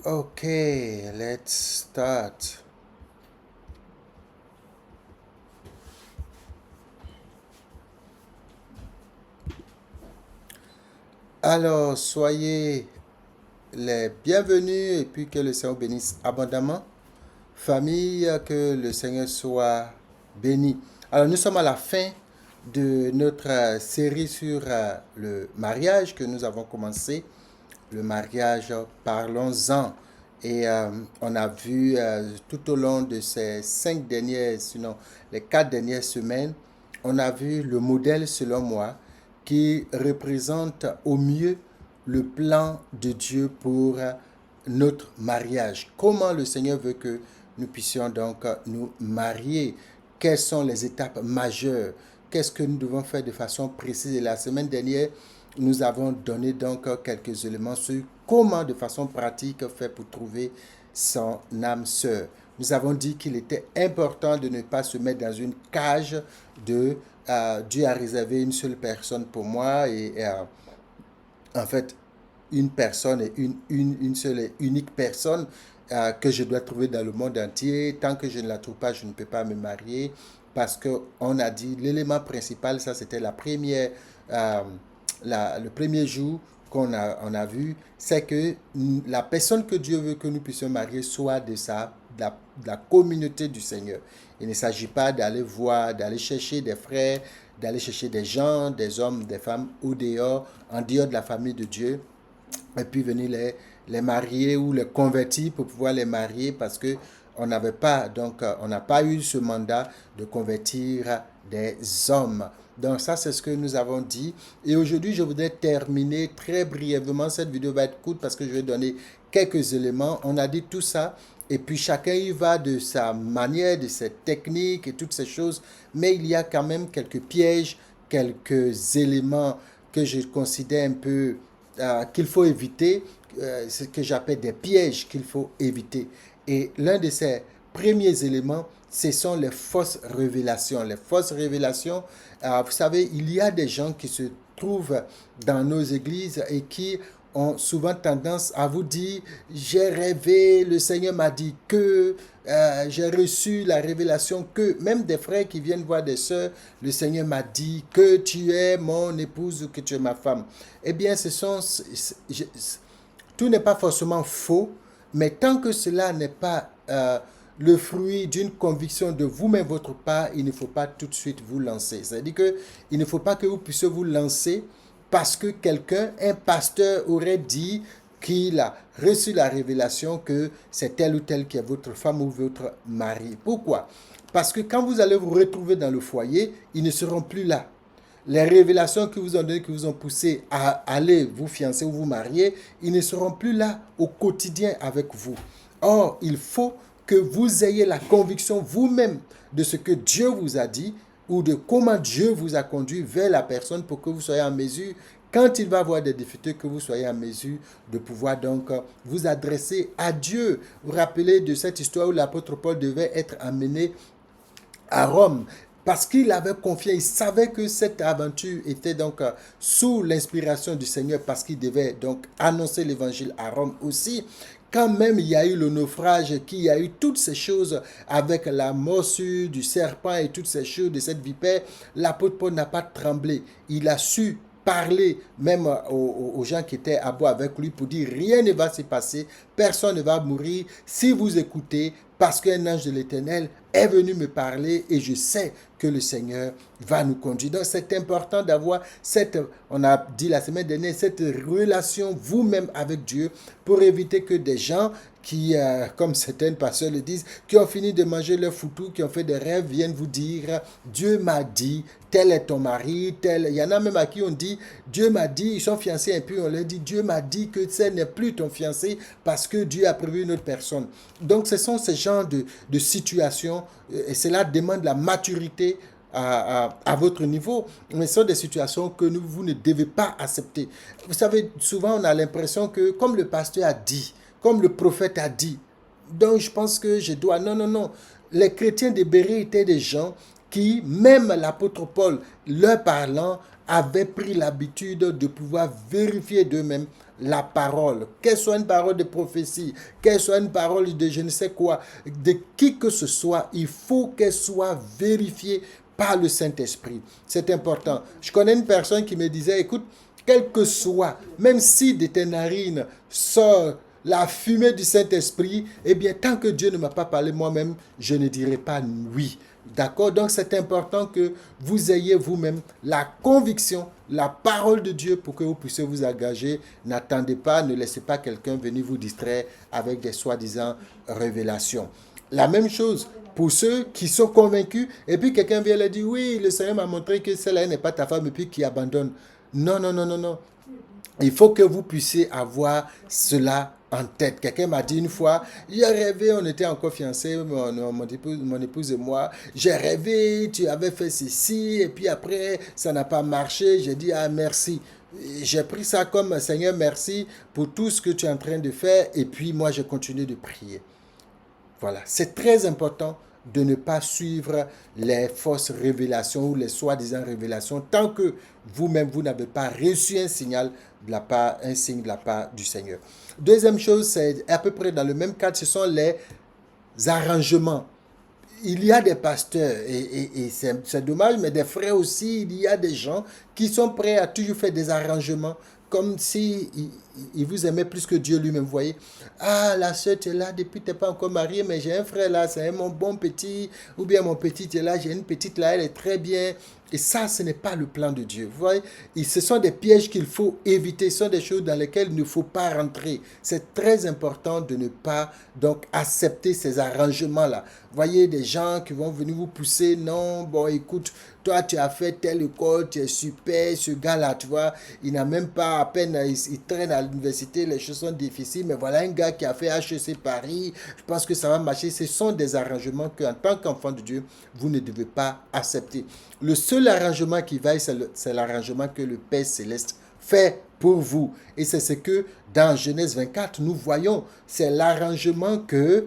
Okay, let's start. Alors, soyez les bienvenus et puis que le Seigneur bénisse abondamment. Famille, que le Seigneur soit béni. Alors, nous sommes à la fin de notre série sur le mariage que nous avons commencé. Le mariage, parlons-en. Et on a vu tout au long de ces 5 dernières, sinon les 4 dernières semaines, on a vu le modèle, selon moi, qui représente au mieux le plan de Dieu pour notre mariage. Comment le Seigneur veut que nous puissions donc nous marier. Quelles sont les étapes majeures? Qu'est-ce que nous devons faire de façon précise? Et la semaine dernière, nous avons donné donc quelques éléments sur comment de façon pratique faire pour trouver son âme sœur. Nous avons dit qu'il était important de ne pas se mettre dans une cage de Dieu a réservé une seule personne pour moi et en fait une personne et une seule et unique personne que je dois trouver dans le monde entier. Tant que je ne la trouve pas, je ne peux pas me marier parce qu'on a dit l'élément principal, ça c'était la première, euh, le premier jour on a vu, c'est que la personne que Dieu veut que nous puissions marier soit de la communauté du Seigneur. Il ne s'agit pas d'aller voir, d'aller chercher des frères, d'aller chercher des gens, des hommes, des femmes au dehors, en dehors de la famille de Dieu, et puis venir les marier ou les convertir pour pouvoir les marier parce que on n'avait pas, donc on n'a pas eu ce mandat de convertir des hommes. Donc ça, c'est ce que nous avons dit. Et aujourd'hui, je voudrais terminer très brièvement. Cette vidéo va être courte parce que je vais donner quelques éléments. On a dit tout ça. Et puis chacun y va de sa manière, de ses techniques et toutes ces choses. Mais il y a quand même quelques pièges, quelques éléments que je considère un peu qu'il faut éviter, ce que j'appelle des pièges qu'il faut éviter. Et l'un de ces premiers éléments, ce sont les fausses révélations. Les fausses révélations, vous savez, il y a des gens qui se trouvent dans nos églises et qui ont souvent tendance à vous dire, j'ai rêvé, le Seigneur m'a dit que, j'ai reçu la révélation que, même des frères qui viennent voir des sœurs, le Seigneur m'a dit que tu es mon épouse ou que tu es ma femme. Eh bien, tout n'est pas forcément faux, mais tant que cela n'est pas le fruit d'une conviction de vous-même, votre part, il ne faut pas tout de suite vous lancer. C'est-à-dire qu'il ne faut pas que vous puissiez vous lancer parce que quelqu'un, un pasteur, aurait dit qu'il a reçu la révélation que c'est telle ou telle qui est votre femme ou votre mari. Pourquoi? Parce que quand vous allez vous retrouver dans le foyer, ils ne seront plus là. Les révélations que vous ont données, qui vous ont poussé à aller vous fiancer ou vous marier, ils ne seront plus là au quotidien avec vous. Or, il faut que vous ayez la conviction vous-même de ce que Dieu vous a dit ou de comment Dieu vous a conduit vers la personne pour que vous soyez en mesure, quand il va avoir des difficultés, que vous soyez en mesure de pouvoir donc vous adresser à Dieu. Vous vous rappelez de cette histoire où l'apôtre Paul devait être amené à Rome parce qu'il avait confiance, il savait que cette aventure était donc sous l'inspiration du Seigneur parce qu'il devait donc annoncer l'évangile à Rome aussi. Quand même il y a eu le naufrage, qu'il y a eu toutes ces choses avec la morsure du serpent et toutes ces choses de cette vipère, l'apôtre Paul n'a pas tremblé. Il a su parler même aux gens qui étaient à bout avec lui pour dire rien ne va se passer, personne ne va mourir si vous écoutez parce qu'un ange de l'Éternel est venu me parler et je sais que le Seigneur va nous conduire. Donc c'est important d'avoir cette, on a dit la semaine dernière, cette relation vous-même avec Dieu pour éviter que des gens qui, comme certaines pasteurs le disent, qui ont fini de manger leur foutou, qui ont fait des rêves, viennent vous dire, Dieu m'a dit, tel est ton mari, tel. Il y en a même à qui on dit, Dieu m'a dit, ils sont fiancés et puis on leur dit, Dieu m'a dit que ce n'est plus ton fiancé parce que Dieu a prévu une autre personne. Donc ce sont ces genres de situations et cela demande la maturité à votre niveau, mais ce sont des situations que vous ne devez pas accepter. Vous savez, souvent on a l'impression que comme le pasteur a dit, comme le prophète a dit, donc je pense que je dois... Non, non, non. Les chrétiens de Béret étaient des gens qui, même l'apôtre Paul, leur parlant, avaient pris l'habitude de pouvoir vérifier d'eux-mêmes la parole, qu'elle soit une parole de prophétie, qu'elle soit une parole de je ne sais quoi, de qui que ce soit, il faut qu'elle soit vérifiée par le Saint-Esprit. C'est important. Je connais une personne qui me disait, écoute, quel que soit, même si de tes narines sort la fumée du Saint-Esprit, eh bien, tant que Dieu ne m'a pas parlé moi-même, je ne dirai pas oui. D'accord? Donc, c'est important que vous ayez vous-même la conviction, la parole de Dieu pour que vous puissiez vous engager. N'attendez pas, ne laissez pas quelqu'un venir vous distraire avec des soi-disant révélations. La même chose pour ceux qui sont convaincus et puis quelqu'un vient leur dire, oui, le Seigneur m'a montré que celle-là n'est pas ta femme et puis qui abandonne. Non, non, non, non, non. Il faut que vous puissiez avoir cela en tête. Quelqu'un m'a dit une fois, j'ai rêvé, on était encore fiancés, mon épouse et moi. J'ai rêvé, tu avais fait ceci, et puis après, ça n'a pas marché. J'ai dit, ah merci. J'ai pris ça comme, Seigneur, merci pour tout ce que tu es en train de faire. Et puis moi, je continue de prier. Voilà, c'est très important de ne pas suivre les fausses révélations ou les soi-disant révélations tant que vous-même, vous n'avez pas reçu un signal de la part, un signe de la part du Seigneur. Deuxième chose, c'est à peu près dans le même cadre, ce sont les arrangements. Il y a des pasteurs, et c'est dommage, mais des frères aussi, il y a des gens qui sont prêts à toujours faire des arrangements, comme si ils vous aimaient plus que Dieu lui-même, vous voyez. Ah, la soeur, tu es là depuis, tu n'es pas encore mariée, mais j'ai un frère là, c'est mon bon petit, ou bien mon petit, tu es là, j'ai une petite là, elle est très bien. Et ça, ce n'est pas le plan de Dieu. Vous voyez, et ce sont des pièges qu'il faut éviter, ce sont des choses dans lesquelles il ne faut pas rentrer. C'est très important de ne pas donc accepter ces arrangements-là. Vous voyez des gens qui vont venir vous pousser, non, bon écoute, toi tu as fait telle école, tu es super, ce gars-là, tu vois, il n'a même pas à peine, il traîne à l'université, les choses sont difficiles, mais voilà un gars qui a fait HEC Paris, je pense que ça va marcher. Ce sont des arrangements qu'en tant qu'enfant de Dieu, vous ne devez pas accepter. Le seul arrangement qui vaille, c'est l'arrangement que le Père Céleste fait pour vous. Et c'est ce que dans Genèse 24, nous voyons. C'est l'arrangement que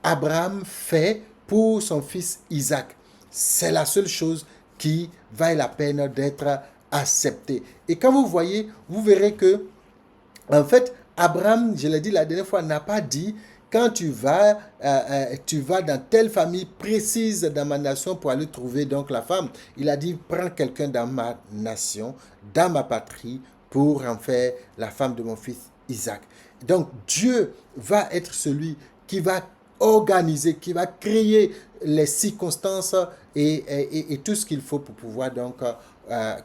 Abraham fait pour son fils Isaac. C'est la seule chose qui vaille la peine d'être acceptée. Et quand vous voyez, vous verrez que, en fait, Abraham, je l'ai dit la dernière fois, n'a pas dit quand tu vas dans telle famille précise dans ma nation pour aller trouver donc la femme. Il a dit, prends quelqu'un dans ma nation, dans ma patrie, pour en faire la femme de mon fils Isaac. Donc Dieu va être celui qui va organiser, qui va créer les circonstances et tout ce qu'il faut pour pouvoir donc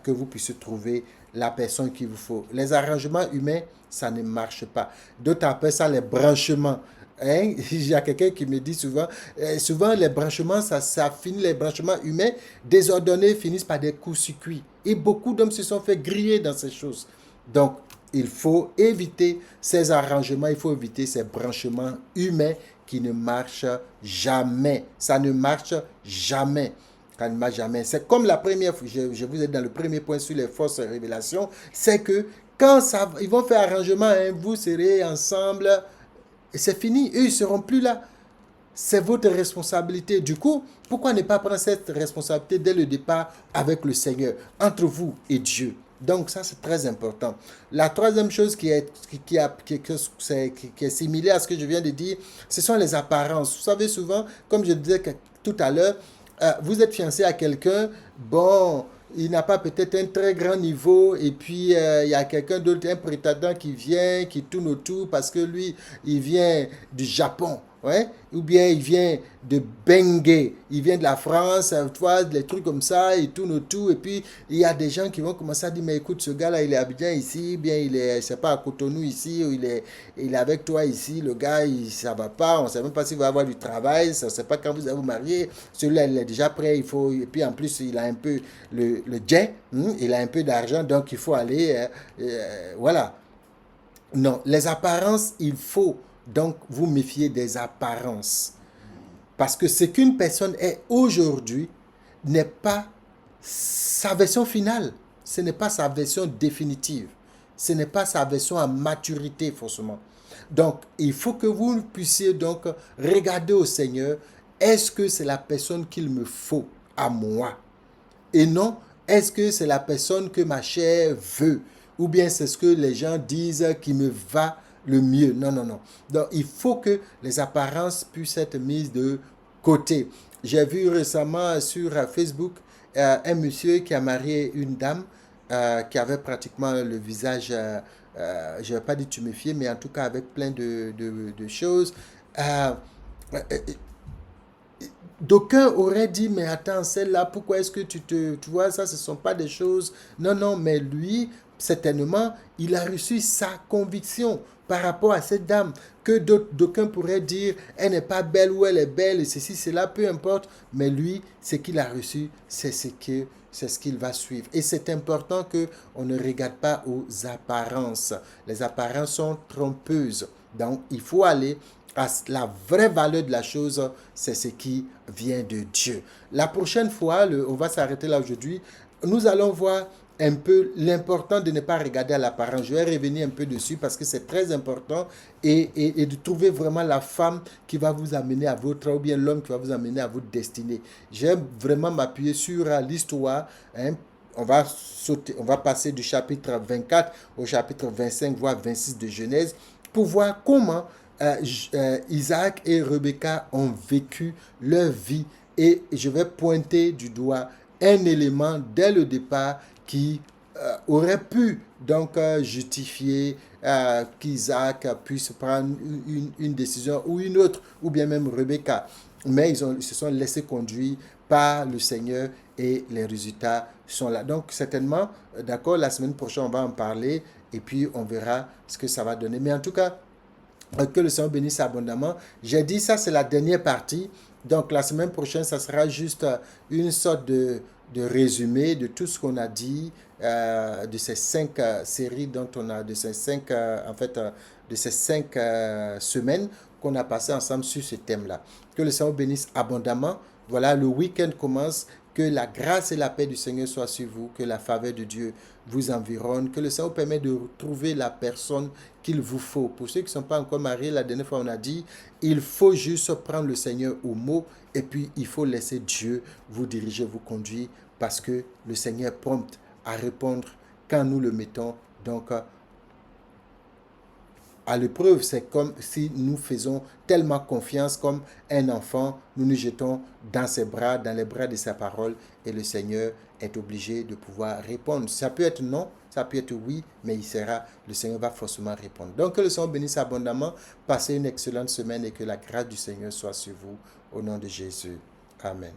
que vous puissiez trouver la personne qu'il vous faut. Les arrangements humains, ça ne marche pas. D'autres appellent ça les branchements. Hein? Il y a quelqu'un qui me dit souvent les branchements, ça finit, les branchements humains désordonnés finissent par des courts-circuits. Et beaucoup d'hommes se sont fait griller dans ces choses. Donc, il faut éviter ces arrangements, il faut éviter ces branchements humains qui ne marchent jamais. Ça ne marche jamais. Ça ne marche jamais. C'est comme la première fois, je vous ai dans le premier point sur les fausses révélations, c'est que quand ils vont faire arrangement, hein, vous serez ensemble, et c'est fini, eux, ils ne seront plus là. C'est votre responsabilité. Du coup, pourquoi ne pas prendre cette responsabilité dès le départ avec le Seigneur, entre vous et Dieu? Donc ça, c'est très important. La troisième chose qui est similaire à ce que je viens de dire, ce sont les apparences. Vous savez, souvent, comme je disais tout à l'heure, vous êtes fiancé à quelqu'un, bon, il n'a pas peut-être un très grand niveau, et puis il y a quelqu'un d'autre, un prétendant qui vient, qui tourne autour parce que lui, il vient du Japon. Ouais? Ou bien il vient de Bengay, il vient de la France, tu vois, des trucs comme ça, il tourne autour, et puis il y a des gens qui vont commencer à dire, mais écoute, ce gars-là, il est à Abidjan ici, bien il est, je sais pas, à Cotonou ici, ou il est avec toi ici, le gars, ça va pas, on ne sait même pas s'il va avoir du travail, on ne sait pas quand vous allez vous marier, celui-là, il est déjà prêt, il faut, et puis en plus, il a un peu le jet, il a un peu d'argent, donc il faut aller, voilà. Non, les apparences, il faut donc vous méfier des apparences. Parce que ce qu'une personne est aujourd'hui n'est pas sa version finale. Ce n'est pas sa version définitive. Ce n'est pas sa version à maturité forcément. Donc, il faut que vous puissiez donc regarder au Seigneur, est-ce que c'est la personne qu'il me faut à moi? Et non, est-ce que c'est la personne que ma chair veut? ou bien c'est ce que les gens disent qui me va le mieux. Non, non, non. Donc, il faut que les apparences puissent être mises de côté. J'ai vu récemment sur Facebook un monsieur qui a marié une dame qui avait pratiquement le visage, je ne vais pas dire tuméfié, mais en tout cas avec plein de choses. Euh, D'aucuns auraient dit, mais attends, celle-là, pourquoi est-ce que tu vois, ça, ce ne sont pas des choses. Non, non, mais lui, certainement, il a reçu sa conviction par rapport à cette dame, que d'aucuns pourraient dire, elle n'est pas belle ou elle est belle, et ceci, cela, peu importe, mais lui, ce qu'il a reçu, c'est ce qu'il va suivre. Et c'est important qu'on ne regarde pas aux apparences. Les apparences sont trompeuses. Donc, il faut aller la vraie valeur de la chose, c'est ce qui vient de Dieu. La prochaine fois, on va s'arrêter là aujourd'hui, nous allons voir un peu l'important de ne pas regarder à l'apparence. Je vais revenir un peu dessus parce que c'est très important et de trouver vraiment la femme qui va vous amener à votre, ou bien l'homme qui va vous amener à votre destinée. J'aime vraiment m'appuyer sur l'histoire, hein. On va passer du chapitre 24 au chapitre 25, voire 26 de Genèse, pour voir comment Isaac et Rebecca ont vécu leur vie. Et je vais pointer du doigt un élément dès le départ qui aurait pu donc justifier qu'Isaac puisse prendre une décision ou une autre, ou bien même Rebecca. Mais ils se sont laissés conduire par le Seigneur et les résultats sont là. Donc certainement, d'accord, la semaine prochaine, on va en parler et puis on verra ce que ça va donner. Mais en tout cas, que le Seigneur bénisse abondamment. J'ai dit ça, c'est la dernière partie. Donc la semaine prochaine, ça sera juste une sorte de résumé de tout ce qu'on a dit, de ces 5 séries dont on a, de ces 5, de ces 5 semaines qu'on a passé ensemble sur ce thème-là. Que le Seigneur bénisse abondamment. Voilà, le week-end commence. Que la grâce et la paix du Seigneur soient sur vous, que la faveur de Dieu vous environne, que le Seigneur permette de retrouver la personne qu'il vous faut. Pour ceux qui ne sont pas encore mariés, la dernière fois on a dit, il faut juste prendre le Seigneur au mot et puis il faut laisser Dieu vous diriger, vous conduire parce que le Seigneur est prompt à répondre quand nous le mettons donc à l'épreuve. C'est comme si nous faisons tellement confiance comme un enfant, nous nous jetons dans ses bras, dans les bras de sa parole et le Seigneur est obligé de pouvoir répondre. Ça peut être non, ça peut être oui, mais le Seigneur va forcément répondre. Donc que le Seigneur bénisse abondamment, passez une excellente semaine et que la grâce du Seigneur soit sur vous au nom de Jésus. Amen.